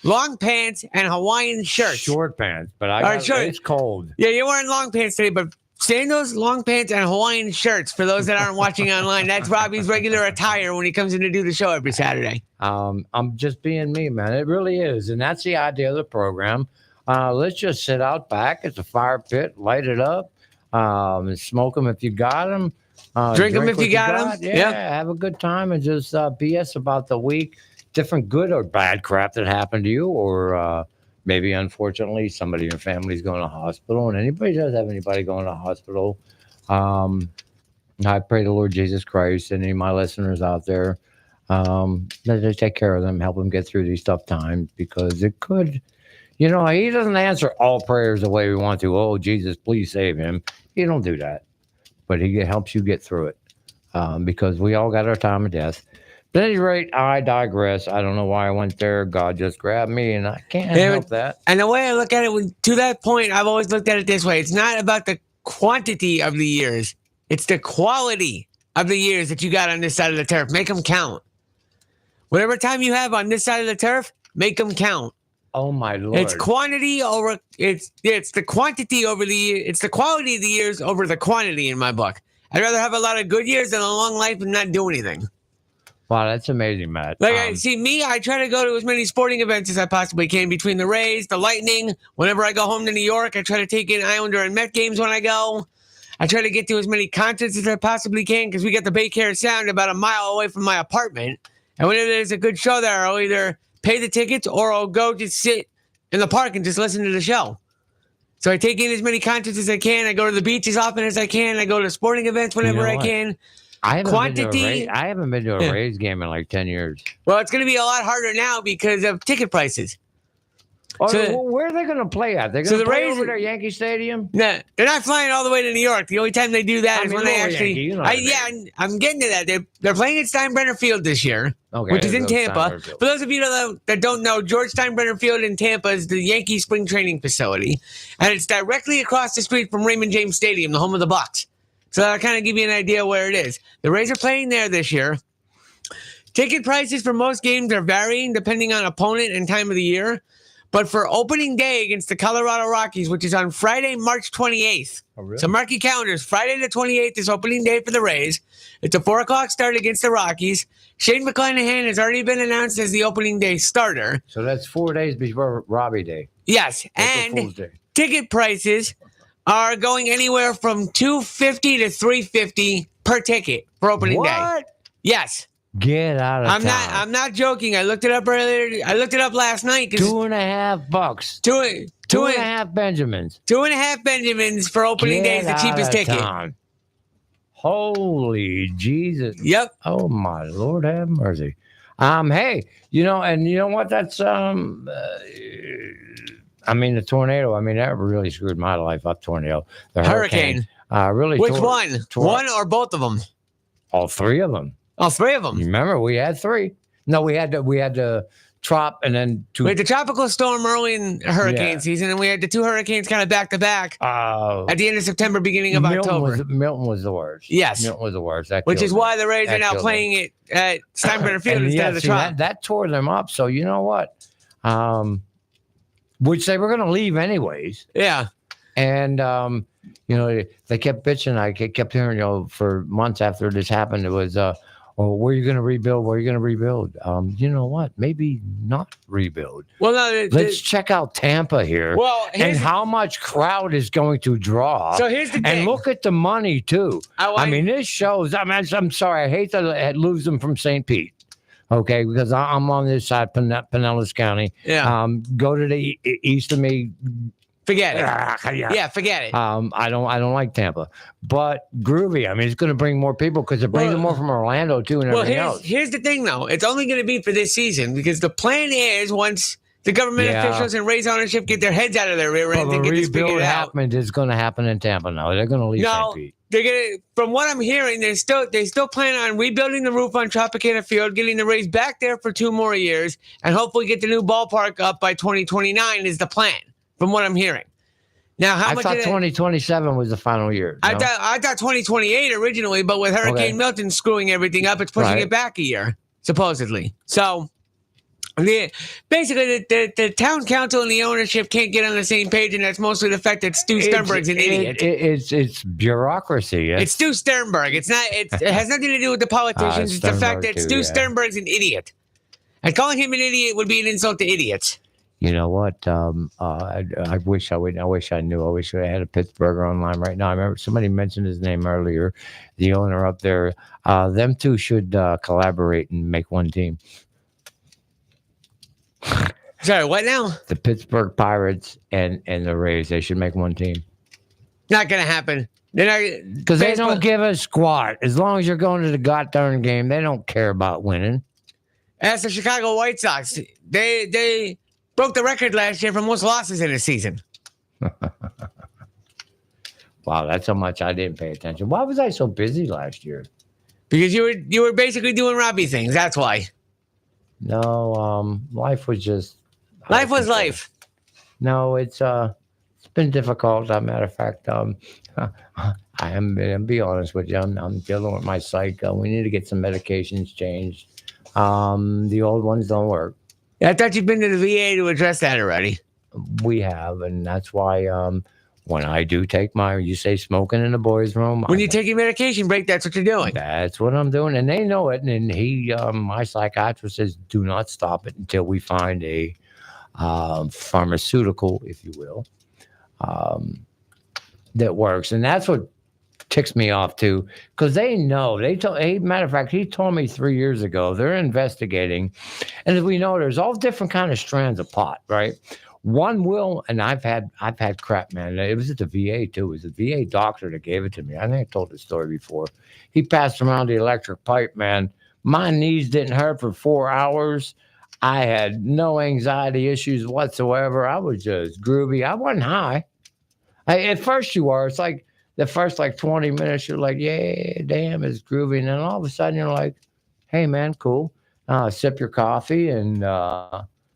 long pants, and Hawaiian shirts.
Short pants, but it's cold.
Yeah, you're wearing long pants today, but sandals, long pants, and Hawaiian shirts. For those that aren't watching online, that's Robbie's regular attire when he comes in to do the show every Saturday. I'm
just being me, man. It really is. And that's the idea of the program. Let's just sit out back at the fire pit, light it up, and smoke them if you got them.
Drink them if you got them.
Yeah, have a good time and just BS about the week. Different good or bad crap that happened to you, or maybe, unfortunately, somebody in your family is going to hospital, and anybody does have anybody going to hospital. I pray the Lord Jesus Christ and any of my listeners out there, that they take care of them, help them get through these tough times, because it could, he doesn't answer all prayers the way we want to. Oh, Jesus, please save him. He don't do that, but he helps you get through it, because we all got our time of death. At any rate, I digress. I don't know why I went there. God just grabbed me, and I can't help that.
And the way I look at it, to that point, I've always looked at it this way. It's not about the quantity of the years. It's the quality of the years that you got on this side of the turf. Make them count. Whatever time you have on this side of the turf, make them count.
Oh my Lord!
It's quantity over. It's the quantity over the. It's the quality of the years over the quantity in my book. I'd rather have a lot of good years than a long life and not do anything.
Wow, that's amazing, Matt.
Like, I try to go to as many sporting events as I possibly can between the Rays, the Lightning. Whenever I go home to New York, I try to take in Islander and Met games when I go. I try to get to as many concerts as I possibly can because we got the Bay Care Sound about a mile away from my apartment. And whenever there's a good show there, I'll either pay the tickets or I'll go just sit in the park and just listen to the show. So I take in as many concerts as I can. I go to the beach as often as I can. I go to sporting events whenever I can.
I haven't been to a Rays game in like 10 years.
Well, it's going to be a lot harder now because of ticket prices.
Oh, so, where are they going to play at? They're going to play over at Yankee Stadium?
No, they're not flying all the way to New York. The only time they do that is when they actually. I'm getting to that. They're playing at Steinbrenner Field this year, which is in Tampa. For those of you that don't know, George Steinbrenner Field in Tampa is the Yankee spring training facility, and it's directly across the street from Raymond James Stadium, the home of the Bucks. So I'll kind of give you an idea where it is. The Rays are playing there this year. Ticket prices for most games are varying depending on opponent and time of the year. But for opening day against the Colorado Rockies, which is on Friday, March 28th. Oh, really? So mark your calendars. Friday the 28th is opening day for the Rays. It's a 4 o'clock start against the Rockies. Shane McClanahan has already been announced as the opening day starter.
So that's 4 days before Robbie Day.
Yes. And ticket prices are going anywhere from $250 to $350 per ticket for opening day.
What?
Yes.
Get out of town.
I'm not joking. I looked it up earlier. I looked it up last night.
$2.50. Two and a half Benjamins.
2.5 Benjamins for opening day is the cheapest ticket.
Town. Holy Jesus.
Yep.
Oh my Lord, have mercy. Hey, you know what? That's the tornado. That really screwed my life up. Tornado. The hurricane. Really.
Which one? One or both of them?
All three of them.
All three of them.
Remember, we had three. No, we had the trop and then two.
We had the tropical storm early in hurricane season, and we had the two hurricanes kind of back to back at the end of September, beginning of October.
Milton was the worst.
Yes.
Milton was the worst.
Which is why the Rays are now playing it at Steinbrenner Field instead of the trop.
That tore them up. So you know what? Which they were going to leave anyways.
Yeah.
And, they kept bitching. I kept hearing, for months after this happened, it was, where are you going to rebuild? Where are you going to rebuild? You know what? Maybe not rebuild.
Well, no,
let's check out Tampa here.
Well,
and how much crowd is going to draw.
So here's the thing.
And look at the money, too. This shows, I'm sorry. I hate to lose them from St. Pete. Okay, because I'm on this side, Pinellas County.
Yeah.
Go to the east of me.
Forget it. Yeah, forget it.
I don't like Tampa, but Groovy. It's going to bring more people because it brings more from Orlando too, and everything else.
Here's the thing, though. It's only going to be for this season because the plan is once the government officials and Rays ownership get their heads out of their rear end and get this figured out.
Is going to happen in Tampa now. They're going to leave St. Pete.
They're gonna. From what I'm hearing, they still plan on rebuilding the roof on Tropicana Field, getting the Rays back there for 2 more years, and hopefully get the new ballpark up by 2029 is the plan. From what I'm hearing. Now,
I thought 2027 was the final year. No?
I thought 2028 originally, but with Hurricane Milton screwing everything up, it's pushing it back a year, supposedly. So, basically, the town council and the ownership can't get on the same page, and that's mostly the fact that Stu Sternberg's an idiot.
It's bureaucracy.
It's Stu Sternberg. It has nothing to do with the politicians. It's the fact that Stu Sternberg's an idiot. And calling him an idiot would be an insult to idiots.
You know what? I wish I knew. I wish I had a Pittsburgher online right now. I remember somebody mentioned his name earlier. The owner up there. Them two should collaborate and make one team.
Sorry, what now?
The Pittsburgh Pirates and the Rays. They should make one team.
Not gonna happen. They're not
because they don't give a squat. As long as you're going to the goddamn game, they don't care about winning.
As the Chicago White Sox, they broke the record last year for most losses in a season.
Wow, that's how much I didn't pay attention. Why was I so busy last year?
Because you were basically doing Robbie things. That's why.
No, life was just
Life was life.
No, it's been difficult. As a matter of fact, I'm be honest with you. I'm dealing with my psych. We need to get some medications changed. The old ones don't work.
I thought you'd been to the VA to address that already.
We have, and that's why when I do take you say smoking in the boys' room.
When you take your medication break, that's what you're doing.
That's what I'm doing, and they know it. And my psychiatrist says, do not stop it until we find a pharmaceutical, if you will, that works. And that's what ticks me off too, because they know. Matter of fact, he told me 3 years ago they're investigating, and as we know, there's all different kind of strands of pot, right? One will, and I've had crap, man. It was at the VA too. It was the VA doctor that gave it to me. I think I told the story before. He passed around the electric pipe, man. My knees didn't hurt for 4 hours. I had no anxiety issues whatsoever. I was just groovy. I wasn't high. At first you are. It's like the first 20 minutes, you're like, yeah, damn, it's groovy. And then all of a sudden you're like, hey, man, cool. Sip your coffee and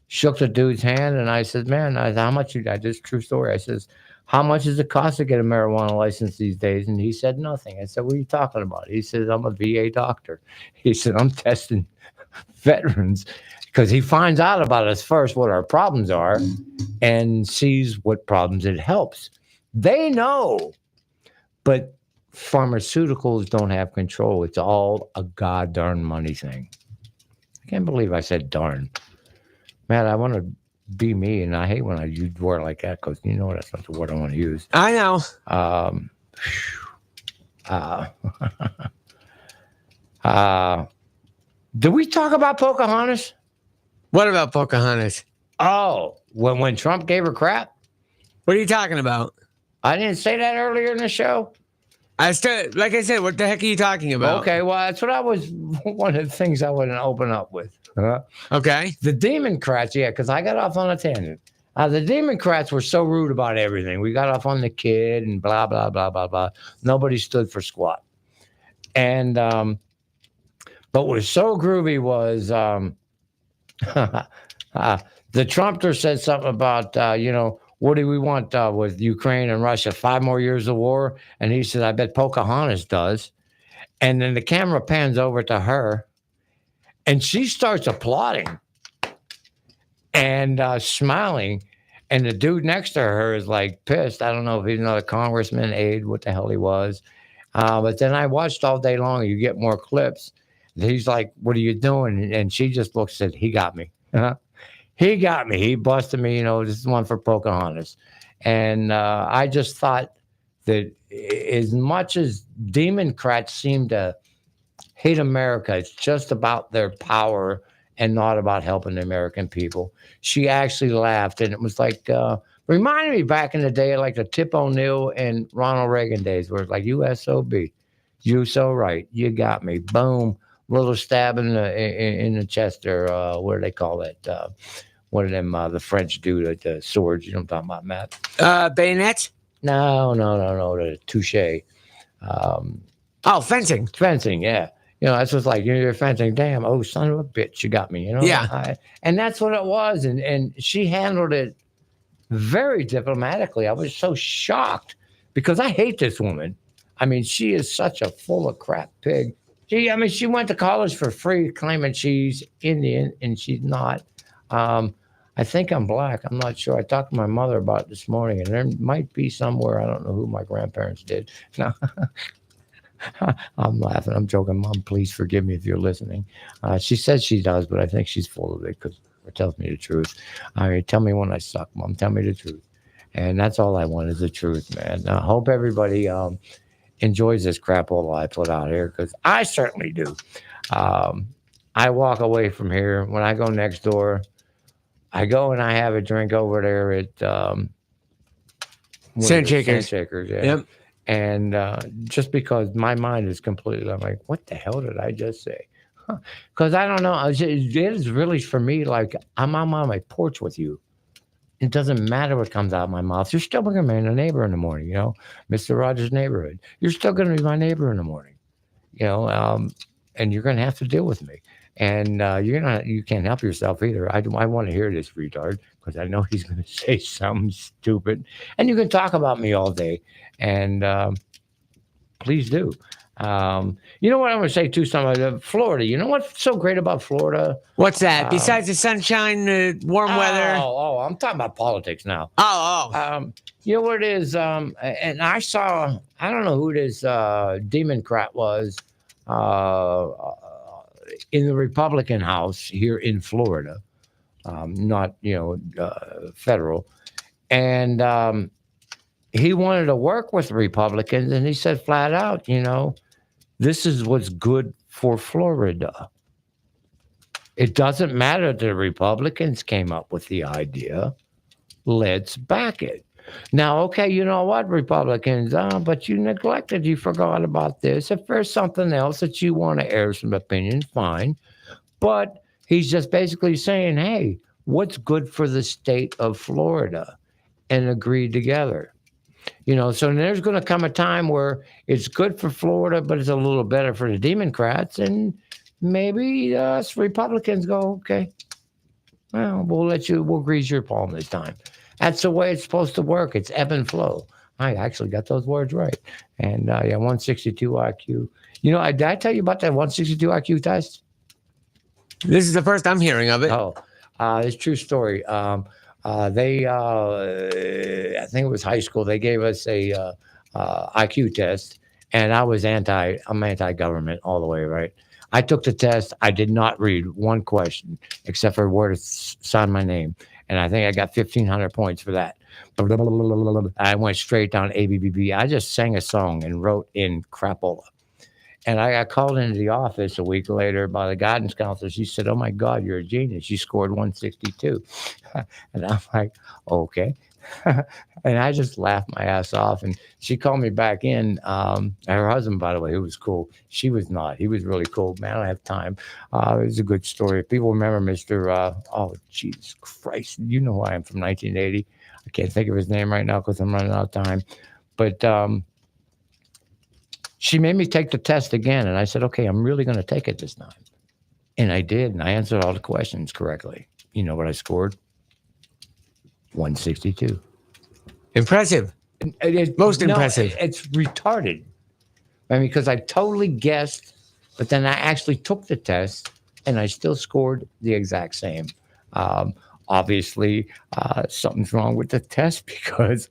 shook the dude's hand. And I said, man, how much this true story. I says, how much does it cost to get a marijuana license these days? And he said, nothing. I said, what are you talking about? He says, I'm a VA doctor. He said, I'm testing veterans. Because he finds out about us first, what our problems are, and sees what problems it helps. They know, but pharmaceuticals don't have control. It's all a goddamn money thing. I can't believe I said darn. Man, I want to be me, and I hate when I use a word like that because you know that's not the word I want to use.
I know.
Did we talk about Pocahontas?
What about Pocahontas?
Oh, when Trump gave her crap?
What are you talking about?
I didn't say that earlier in the show.
Like I said, what the heck are you talking about?
Okay, well, that's what I was, one of the things I wouldn't open up with.
Okay.
The Democrats, yeah, because I got off on a tangent. The Democrats were so rude about everything. We got off on the kid and blah, blah, blah, blah, blah. Nobody stood for squat. And, but what was so groovy was, the Trumpster said something about, what do we want with Ukraine and Russia? 5 more years of war? And he said, I bet Pocahontas does. And then the camera pans over to her, and she starts applauding and smiling. And the dude next to her is like pissed. I don't know if he's another congressman, aide, what the hell he was. But then I watched all day long. You get more clips. He's like, what are you doing? And she just looks at, he got me. He got me. He busted me. This is one for Pocahontas. And I just thought that as much as Democrats seem to hate America, it's just about their power and not about helping the American people. She actually laughed. And it was like, reminded me back in the day, like the Tip O'Neill and Ronald Reagan days, where it's like, USOB, you so right. You got me. Boom. Little stab in the chest, or what do they call it? One of them, the French do the swords. You know what I'm talking about, Matt?
Bayonets?
No. The touche.
Fencing.
Fencing, yeah. That's just like, you're fencing. Damn, oh, son of a bitch, you got me.
Yeah.
And that's what it was. And she handled it very diplomatically. I was so shocked because I hate this woman. I mean, she is such a full of crap pig. She went to college for free, claiming she's Indian, and she's not. I think I'm black. I'm not sure. I talked to my mother about it this morning, and there might be somewhere. I don't know who my grandparents did. No, I'm laughing. I'm joking. Mom, please forgive me if you're listening. She says she does, but I think she's full of it because it tells me the truth. I mean, tell me when I suck, Mom. Tell me the truth. And that's all I want is the truth, man. I hope everybody enjoys this crap all I put out here, because I certainly do. I walk away from here. When I go next door, I go and I have a drink over there at
Sandshakers.
Sandshakers, yeah.
Yep.
And just because my mind is completely, I'm like, what the hell did I just say? Because I don't know. It is really, for me, like, I'm on my porch with you. It doesn't matter what comes out of my mouth. You're still going to be my neighbor in the morning, Mr. Rogers' neighborhood. You're still going to be my neighbor in the morning. and you're going to have to deal with me. And you can't help yourself either. I want to hear this retard because I know he's going to say something stupid. And you can talk about me all day, and please do. You know what I'm going to say too? Something about Florida. You know what's so great about Florida?
What's that? Besides the sunshine, the warm weather.
Oh, I'm talking about politics now.
Oh.
You know what it is? And I saw. I don't know who this Democrat was. In the Republican House here in Florida, not federal, and he wanted to work with Republicans, and he said flat out, this is what's good for Florida. It doesn't matter that the Republicans came up with the idea. Let's back it. Now, okay, you know what, Republicans, but you neglected, you forgot about this. If there's something else that you want to air some opinion, fine. But he's just basically saying, hey, what's good for the state of Florida? And agree together. So there's going to come a time where it's good for Florida, but it's a little better for the Democrats. And maybe us Republicans go, okay, well, we'll grease your palm this time. That's the way it's supposed to work. It's ebb and flow. I actually got those words right. And 162 IQ. Did I tell you about that 162 IQ test?
This is the first I'm hearing of it.
Oh, it's a true story. I think it was high school. They gave us a IQ test, and I'm anti-government all the way, right? I took the test. I did not read one question except for where to sign my name. And I think I got 1,500 points for that. I went straight down ABBB. I just sang a song and wrote in crapola. And I got called into the office a week later by the guidance counselor. She said, oh, my God, you're a genius. You scored 162. And I'm like, okay. And I just laughed my ass off. And she called me back in. Her husband, by the way, who was cool. She was not. He was really cool. Man, I don't have time. It was a good story. People remember Mr. Jesus Christ. You know who I am from 1980. I can't think of his name right now because I'm running out of time. But she made me take the test again. And I said, okay, I'm really going to take it this time. And I did. And I answered all the questions correctly. You know what I scored? 162.
Impressive. Most impressive.
It's retarded. Because I totally guessed, but then I actually took the test and I still scored the exact same. Obviously, something's wrong with the test because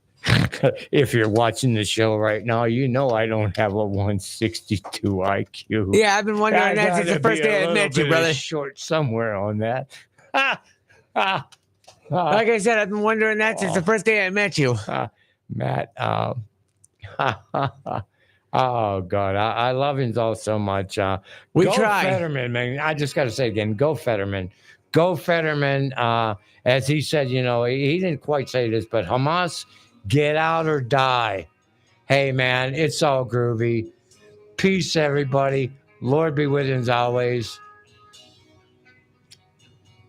if you're watching the show right now, I don't have a 162 IQ.
Yeah, I've been wondering that since the first day I met you, brother.
Short somewhere on that.
Like I said, I've been wondering that since the first day I met you.
Matt, oh, God, I love him all so much.
We
go
try.
Fetterman, man. I just got to say again, go Fetterman. Go Fetterman. As he said, he didn't quite say this, but Hamas, get out or die. Hey, man, it's all groovy. Peace, everybody. Lord be with you as always.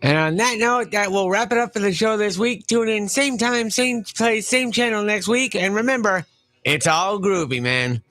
And on that note, that will wrap it up for the show this week. Tune in same time, same place, same channel next week. And remember, it's all groovy, man.